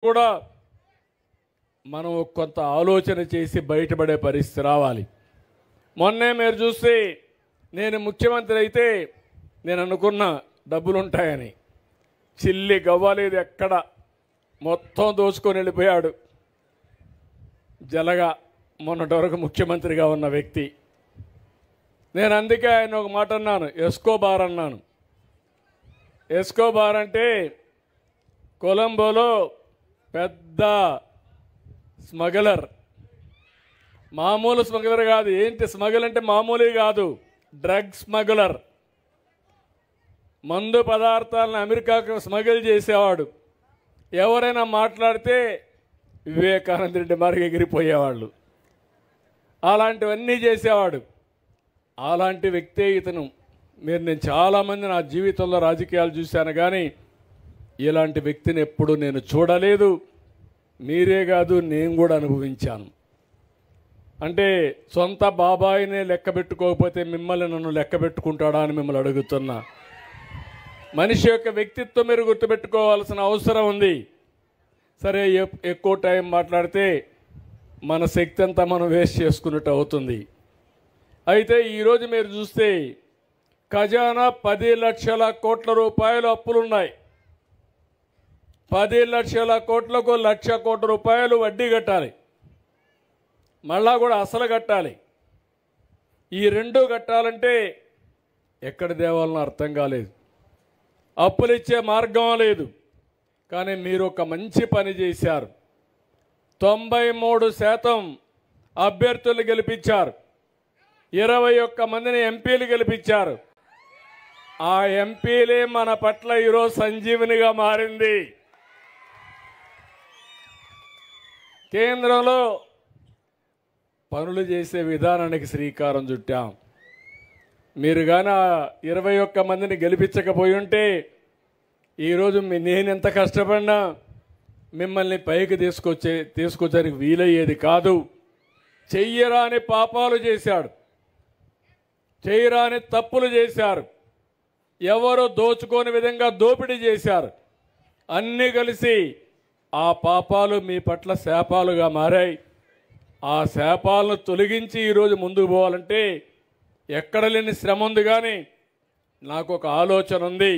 కూడా మనం కొంత ఆలోచన చేసి బయటపడే పరిస్థితి రావాలి. మొన్నే మీరు చూస్తే నేను ముఖ్యమంత్రి అయితే నేను అనుకున్న డబ్బులు ఉంటాయని, చిల్లి గవ్వలేదు, ఎక్కడ మొత్తం దోచుకొని వెళ్ళిపోయాడు. జలగా మొన్నటి వరకు ముఖ్యమంత్రిగా ఉన్న వ్యక్తి. నేను అందుకే ఆయన ఒక మాట అన్నాను, ఎస్కోబార్ అన్నాను. ఎస్కోబార్ అంటే కొలంబోలో పెద్ద స్మగ్లర్, మామూలు స్మగ్లర్ కాదు. ఏంటి స్మగ్లర్ అంటే మామూలు కాదు, డ్రగ్ స్మగ్లర్. మందు పదార్థాలను అమెరికాకు స్మగిల్ చేసేవాడు. ఎవరైనా మాట్లాడితే వివేకానంద రెడ్డి మారికి ఎగిరిపోయేవాళ్ళు. అలాంటివన్నీ చేసేవాడు. అలాంటి వ్యక్తే ఇతను. నేను చాలామంది నా జీవితంలో రాజకీయాలు చూశాను, కానీ ఇలాంటి వ్యక్తిని ఎప్పుడు నేను చూడలేదు. మీరే కాదు, నేను కూడా అనుభవించాను. అంటే సొంత బాబాయినే లెక్క పెట్టుకోకపోతే మిమ్మల్ని నన్ను లెక్క పెట్టుకుంటాడా అని మిమ్మల్ని అడుగుతున్నా. మనిషి యొక్క వ్యక్తిత్వం మీరు గుర్తుపెట్టుకోవాల్సిన అవసరం ఉంది. సరే, ఎక్కువ టైం మాట్లాడితే మన శక్తి అంతా మనం వేస్ట్ చేసుకున్నట్టు అవుతుంది. అయితే ఈరోజు మీరు చూస్తే ఖజానా 10 లక్షల కోట్ల రూపాయలు అప్పులున్నాయి. 10 లక్షల కోట్లకు 1,00,000 కోట్ల రూపాయలు వడ్డీ కట్టాలి, మళ్ళా కూడా అసలు కట్టాలి. ఈ రెండు కట్టాలంటే ఎక్కడ దేవాలనో అర్థం కాలేదు. అప్పులు ఇచ్చే మార్గం లేదు. కానీ మీరు ఒక మంచి పని చేశారు. 93% అభ్యర్థులు గెలిపించారు. 21 మందిని ఎంపీలు గెలిపించారు. ఆ ఎంపీలే మన పట్ల ఈరోజు సంజీవనిగా మారింది. కేంద్రంలో పనులు చేసే విధానానికి శ్రీకారం చుట్టాం. మీరు కానీ 21 మందిని గెలిపించకపోయి ఉంటే ఈరోజు నేను ఎంత కష్టపడినా మిమ్మల్ని పైకి తీసుకొచ్చడానికి వీలయ్యేది కాదు. చెయ్యరాని పాపాలు చేశాడు, చేయరాని తప్పులు చేశారు, ఎవరు దోచుకోని విధంగా దోపిడీ చేశారు. అన్నీ కలిసి ఆ పాపాలు మీ పట్ల శాపాలుగా మారాయి. ఆ శాపాలను తొలగించి ఈరోజు ముందుకు పోవాలంటే ఎక్కడ లేని శ్రమ ఉంది. కానీ నాకు ఒక ఆలోచన ఉంది.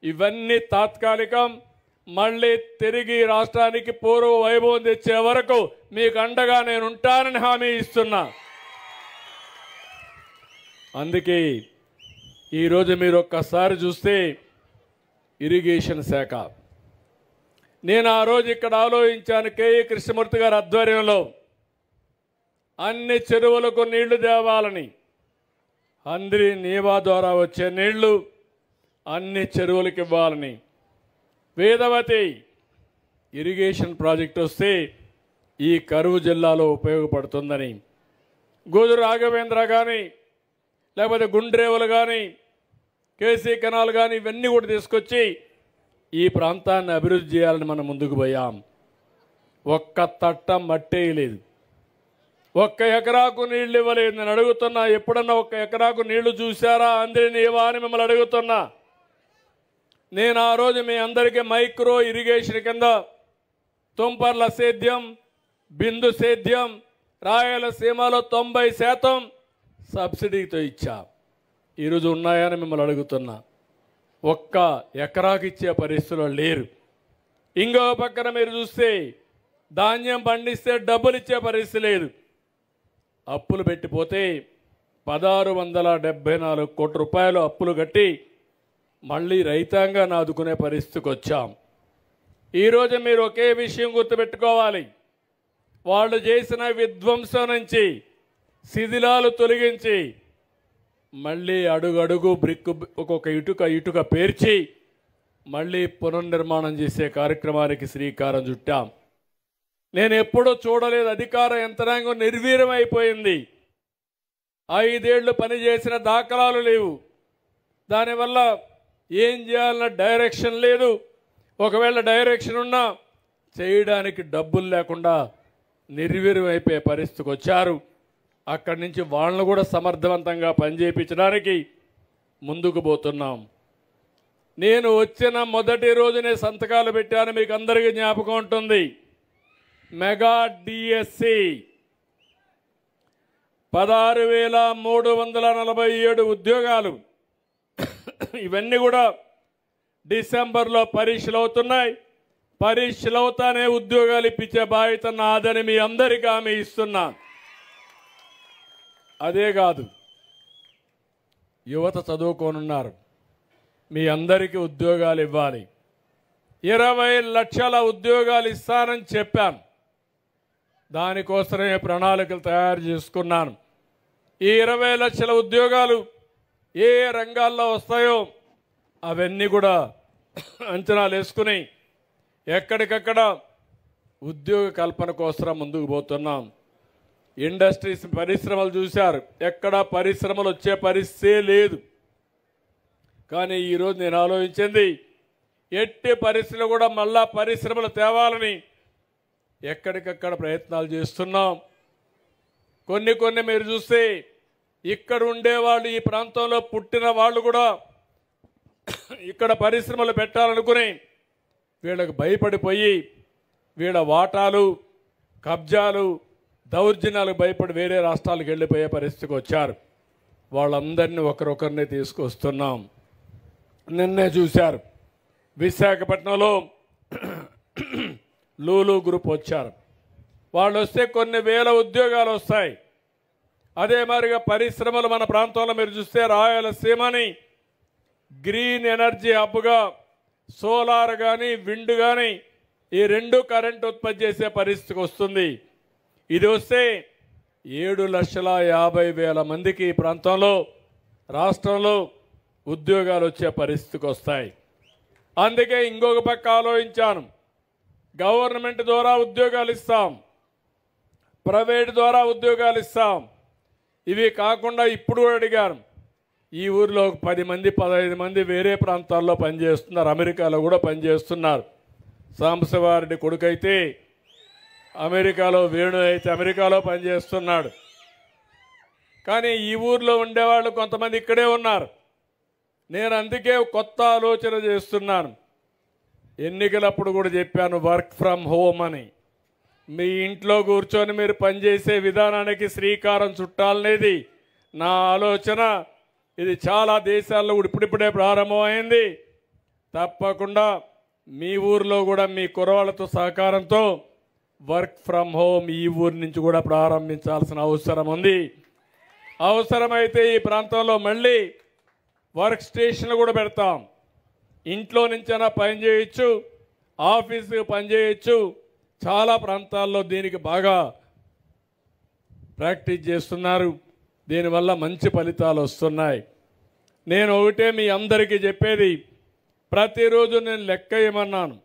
ఇవన్నీ తాత్కాలికం. మళ్ళీ తిరిగి రాష్ట్రానికి పూర్వ వైభవం తెచ్చే వరకు మీకు అండగా నేను ఉంటానని హామీ ఇస్తున్నా. అందుకే ఈరోజు మీరు ఒక్కసారి చూస్తే ఇరిగేషన్ శాఖ, నేను ఆ రోజు ఇక్కడ ఆలోచించాను. కేఈ కృష్ణమూర్తి గారి ఆధ్వర్యంలో అన్ని చెరువులకు నీళ్లు తేవాలని, అందరి నీవా ద్వారా వచ్చే నీళ్లు అన్ని చెరువులకు ఇవ్వాలని. వేదవతి ఇరిగేషన్ ప్రాజెక్ట్ వస్తే ఈ కరువు జిల్లాలో ఉపయోగపడుతుందని, గోదు రాఘవేంద్ర కానీ లేకపోతే గుండ్రేవులు కానీ కేసీ కెనాల్ కానీ ఇవన్నీ కూడా తీసుకొచ్చి ఈ ప్రాంతాన్ని అభివృద్ధి చేయాలని మనం ముందుకు పోయాం. ఒక్క తట్ట మట్టేయలేదు, ఒక్క ఎకరాకు నీళ్లు ఇవ్వలేదు. నేను అడుగుతున్నా, ఎప్పుడన్నా ఒక్క ఎకరాకు నీళ్లు చూశారా అందరి నీవా అని మిమ్మల్ని అడుగుతున్నా. నేను ఆ రోజు మీ అందరికీ మైక్రో ఇరిగేషన్ కింద తుంపర్ల సేద్యం, బిందు సేద్యం, రాయలసీమలో 90% సబ్సిడీతో ఇచ్చా. ఈరోజు ఉన్నాయని మిమ్మల్ని అడుగుతున్నా. ఒక్క ఎకరాకు ఇచ్చే పరిస్థితుల్లో లేరు. ఇంకో పక్కన మీరు చూస్తే ధాన్యం పండిస్తే డబ్బులు ఇచ్చే పరిస్థితి లేదు. అప్పులు పెట్టిపోతే 1,674 కోట్ల రూపాయలు అప్పులు కట్టి మళ్ళీ రైతాంగాన్ని ఆదుకునే పరిస్థితికి వచ్చాం. ఈరోజు మీరు ఒకే విషయం గుర్తుపెట్టుకోవాలి. వాళ్ళు చేసిన విధ్వంసం నుంచి శిథిలాలు తొలగించి మళ్ళీ అడుగడుగు బ్రిక్ ఒక్కొక్క ఇటుక పేర్చి మళ్ళీ పునర్నిర్మాణం చేసే కార్యక్రమానికి శ్రీకారం చుట్టాం. నేను ఎప్పుడూ చూడలేదు. అధికార యంత్రాంగం నిర్వీర్యమైపోయింది. 5 ఏళ్లు పనిచేసిన దాఖలాలు లేవు. దానివల్ల ఏం చేయాలన్న డైరెక్షన్ లేదు. ఒకవేళ డైరెక్షన్ ఉన్నా చేయడానికి డబ్బులు లేకుండా నిర్వీర్యమైపోయే పరిస్థితికి వచ్చారు. అక్కడి నుంచి వాళ్ళను కూడా సమర్థవంతంగా పనిచేయించడానికి ముందుకు పోతున్నాం. నేను వచ్చిన మొదటి రోజునే సంతకాలు పెట్టాను, మీకు అందరికీ జ్ఞాపకం ఉంటుంది. మెగా డిఎస్సి 16,347 ఉద్యోగాలు. ఇవన్నీ కూడా డిసెంబర్లో పరీక్షలు అవుతున్నాయి. పరీక్షలు అవుతానే ఉద్యోగాలు ఇప్పించే బాధ్యత నాదని మీ అందరికీ హామీ ఇస్తున్నాను. అదే కాదు, యువత చదువుకోనున్నారు, మీ అందరికీ ఉద్యోగాలు ఇవ్వాలి. 20 లక్షల ఉద్యోగాలు ఇస్తానని చెప్పాను. దానికోసమే ప్రణాళికలు తయారు చేసుకున్నాను. ఈ 20 లక్షల ఉద్యోగాలు ఏ రంగాల్లో వస్తాయో అవన్నీ కూడా అంచనాలు వేసుకుని ఎక్కడికక్కడ ఉద్యోగ కల్పన కోసం ముందుకు పోతున్నాం. ఇండస్ట్రీస్, పరిశ్రమలు చూశారు, ఎక్కడ పరిశ్రమలు వచ్చే పరిస్థితే లేదు. కానీ ఈరోజు నేను ఆలోచించింది, ఎట్టి పరిస్థితులు కూడా మళ్ళా పరిశ్రమలు తేవాలని ఎక్కడికక్కడ ప్రయత్నాలు చేస్తున్నాం. కొన్ని మీరు చూస్తే ఇక్కడ ఉండేవాళ్ళు, ఈ ప్రాంతంలో పుట్టిన వాళ్ళు కూడా ఇక్కడ పరిశ్రమలు పెట్టాలనుకుని వీళ్ళకు భయపడిపోయి వీళ్ళ వాటాలు, కబ్జాలు, దౌర్జన్యాలకు భయపడి వేరే రాష్ట్రాలకు వెళ్ళిపోయే పరిస్థితికి వచ్చారు. వాళ్ళందరినీ ఒకరిని తీసుకొస్తున్నాం. నిన్నే చూశారు, విశాఖపట్నంలో లూలు గ్రూప్ వచ్చారు. వాళ్ళు వస్తే కొన్ని వేల ఉద్యోగాలు వస్తాయి. అదే మాదిరిగా పరిశ్రమలు మన ప్రాంతంలో మీరు చూస్తే రాయలసీమని గ్రీన్ ఎనర్జీ హబ్గా సోలార్ కానీ విండ్ కానీ ఈ రెండు కరెంట్ ఉత్పత్తి చేసే పరిస్థితికి వస్తుంది. ఇది వస్తే 7,50,000 మందికి ఈ ప్రాంతంలో, రాష్ట్రంలో ఉద్యోగాలు వచ్చే పరిస్థితికి వస్తాయి. అందుకే ఇంకొక పక్క ఆలోచించాను, గవర్నమెంట్ ద్వారా ఉద్యోగాలు ఇస్తాం, ప్రైవేట్ ద్వారా ఉద్యోగాలు ఇస్తాం. ఇవి కాకుండా ఇప్పుడు కూడా అడిగాను, ఈ ఊరిలో 10 మంది 15 మంది వేరే ప్రాంతాల్లో పనిచేస్తున్నారు, అమెరికాలో కూడా పనిచేస్తున్నారు. సాంబశివారెడ్డి కొడుకైతే అమెరికాలో, వేణు అయితే అమెరికాలో పనిచేస్తున్నాడు. కానీ ఈ ఊర్లో ఉండేవాళ్ళు కొంతమంది ఇక్కడే ఉన్నారు. నేను అందుకే కొత్త ఆలోచన చేస్తున్నాను. ఎన్నికలప్పుడు కూడా చెప్పాను, వర్క్ ఫ్రమ్ హోమ్ అని. మీ ఇంట్లో కూర్చొని మీరు పనిచేసే విధానానికి శ్రీకారం చుట్టాలనేది నా ఆలోచన. ఇది చాలా దేశాల్లో ఇప్పుడిప్పుడే ప్రారంభమైంది. తప్పకుండా మీ ఊర్లో కూడా మీ కుర్రవాళ్ళతో సహకారంతో వర్క్ ఫ్రమ్ హోమ్ ఈ ఊరి నుంచి కూడా ప్రారంభించాల్సిన అవసరం ఉంది. అవసరమైతే ఈ ప్రాంతంలో మళ్ళీ వర్క్ స్టేషన్లు కూడా పెడతాం. ఇంట్లో నుంచైనా పని చేయొచ్చు, ఆఫీస్కి పని చేయొచ్చు. చాలా ప్రాంతాల్లో దీనికి బాగా ప్రాక్టీస్ చేస్తున్నారు. దీనివల్ల మంచి ఫలితాలు వస్తున్నాయి. నేను ఒకటే మీ అందరికీ చెప్పేది, ప్రతిరోజు నేను లెక్క వేయమన్నాను,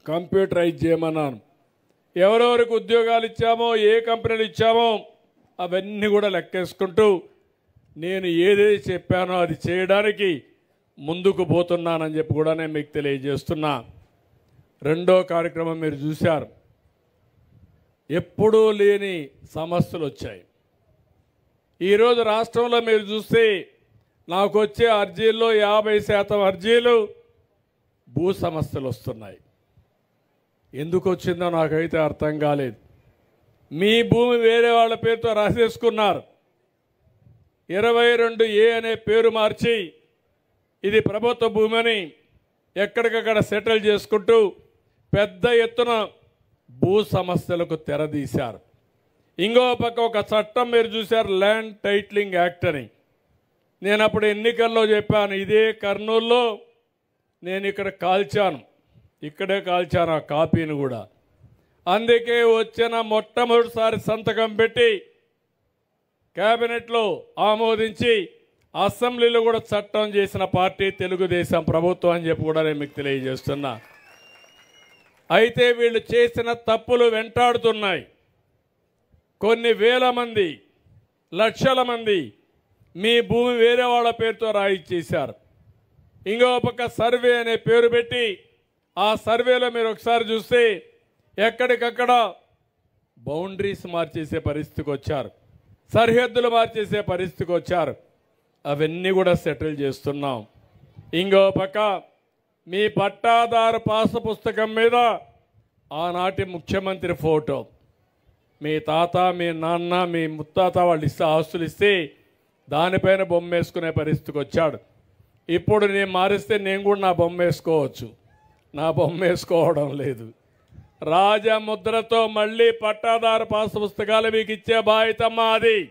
కంప్యూటరైజ్ చేయమన్నాను. ఎవరెవరికి ఉద్యోగాలు ఇచ్చామో, ఏ కంపెనీలు ఇచ్చామో అవన్నీ కూడా లెక్కేసుకుంటూ నేను ఏదైతే చెప్పానో అది చేయడానికి ముందుకు పోతున్నానని చెప్పి కూడా నేను మీకు తెలియజేస్తున్నా. రెండో కార్యక్రమం మీరు చూశారు, ఎప్పుడూ లేని సమస్యలు వచ్చాయి. ఈరోజు రాష్ట్రంలో మీరు చూస్తే నాకు వచ్చే అర్జీల్లో 50% అర్జీలు భూ సమస్యలు వస్తున్నాయి. ఎందుకు వచ్చిందో నాకైతే అర్థం కాలేదు. మీ భూమి వేరే వాళ్ళ పేరుతో రాసేసుకున్నారు. 22A అనే పేరు మార్చి ఇది ప్రభుత్వ భూమి అని ఎక్కడికక్కడ సెటిల్ చేసుకుంటూ పెద్ద ఎత్తున భూ సమస్యలకు తెరదీశారు. ఇంకో పక్క ఒక చట్టం మీరు చూశారు, ల్యాండ్ టైటిలింగ్ యాక్ట్ అని. నేను అప్పుడు ఎన్నికల్లో చెప్పాను, ఇదే కర్నూలులో నేను ఇక్కడ కాల్చాను, ఇక్కడే కాల్చాను ఆ కాపీని కూడా. అందుకే వచ్చిన మొట్టమొదటిసారి సంతకం పెట్టి కేబినెట్లో ఆమోదించి అసెంబ్లీలో కూడా చట్టం చేసిన పార్టీ తెలుగుదేశం ప్రభుత్వం అని చెప్పి కూడా నేను మీకు తెలియజేస్తున్నా. అయితే వీళ్ళు చేసిన తప్పులు వెంటాడుతున్నాయి. కొన్ని వేల మంది, లక్షల మంది మీ భూమి వేరే వాళ్ళ పేరుతో రాయిచ్చేశారు. ఇంకో పక్క సర్వే అనే పేరు పెట్టి ఆ సర్వేలో మీరు ఒకసారి చూస్తే ఎక్కడికక్కడ బౌండరీస్ మార్చేసే పరిస్థితికి వచ్చారు, సరిహద్దులు మార్చేసే పరిస్థితికి వచ్చారు. అవన్నీ కూడా సెటిల్ చేస్తున్నాం. ఇంకో పక్క మీ పట్టాదారు పాస్ పుస్తకం మీద ఆనాటి ముఖ్యమంత్రి ఫోటో, మీ తాత మీ నాన్న మీ ముత్తాత వాళ్ళు ఇస్తే ఆస్తులు ఇస్తే దానిపైన బొమ్మ వేసుకునే పరిస్థితికి వచ్చాడు. ఇప్పుడు నేను మారిస్తే నేను కూడా నా బొమ్మ వేసుకోవచ్చు. నా బొమ్మ వేసుకోవడం లేదు. రాజముద్రతో మళ్ళీ పట్టాదారు పాస్ పుస్తకాలు మీకు ఇచ్చే బాధ్యత మాది.